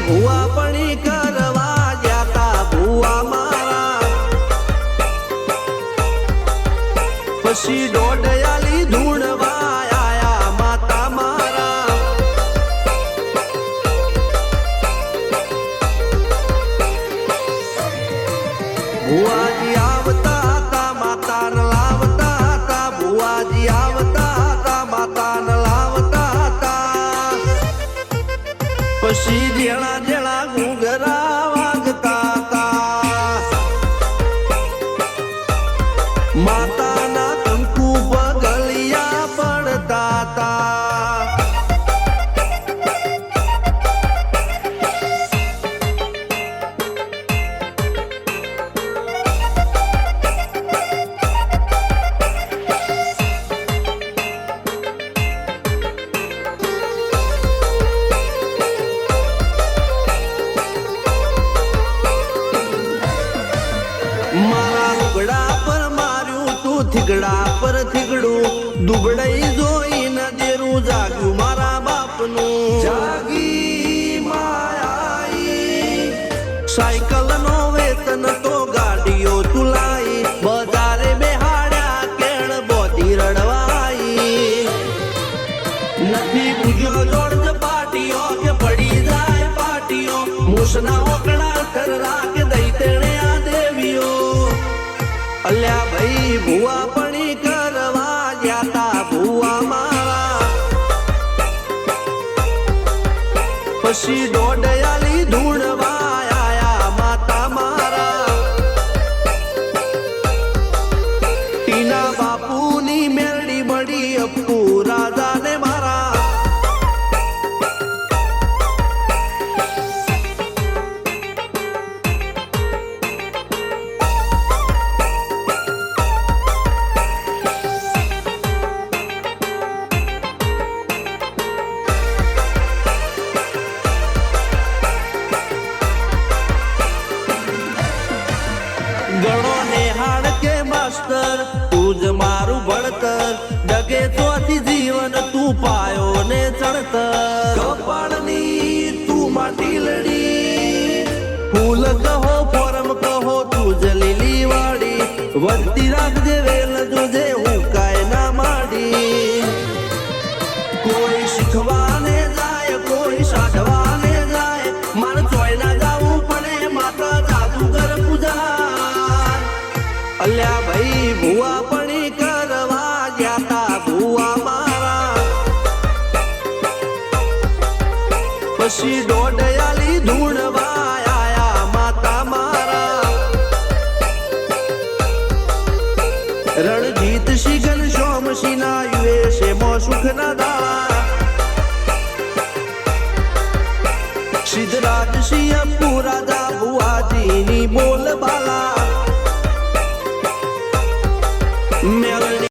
ભુવા પણી કરવા જાતા ભુવા મારા પછી દોડયાલી ધૂણવા આયા માતા મારા ભુવાજી આવતા હતા માતાને લાવતા હતા ભુવાજી આવતા હતા માતાને લાવતા હતા પછી જેણા જેણા ઘૂંઘરા વાગતા હતા માતાના કંકુ પગલિયા પડતા હતા મારા લુગડા પર માર્યું તું થીગડા પર થીગડું દુબળાઈ જોઈને દેરું જાગ્યું મારા બાપનું જાગી માયાઈ સાયકલ નો વેતન તો ગાડીઓ તુલાઈ બજારે બેહાડ્યા કેણ બોધી રડવાઈ નથી પૂજ્યો જોડ પાટીઓ કે પડી જાય પાટીઓ મૂસના ઓકડા થરરા કે દઈ તેણે આ દેવીઓ અલ્યા ભાઈ ભુવા પણી કરવા જાતા ભુવા મારા પછી દોડયાલી ધૂણવા આયા માતા મારા ટીના બાપુની મેરડી મળી અપ્પુ રાજાને મારા ગણો નેહાળ કે માસ્ટર તું જ મારું ભણતર ડગે ચોથી જીવન તું પાયો ને ચણતર કપાળની તું માટી લડી ફૂલ કહો ફોરમ કહો તું જ લીલી વાડી વધતી રાખજે વેલ જોજે હું કાય ના માડી કોઈ શીખવાને જાય કોઈ સાધવાને જાય મારે ચોય ના જાવું પડે માતા જાદુગર પૂજા અલ્યા ભાઈ ભુવા પણી કરવા જાતા ભુવા મારા પછી દોડયાલી ધૂણવા આયા માતા મારા રણજીત સિંહ સોમસિંહ ના યુએસે મો સુખ ના દાળા સિદ્ધરાજ સિંહ પુરાદા ભુવાજીની બોલ બાલા મેલડી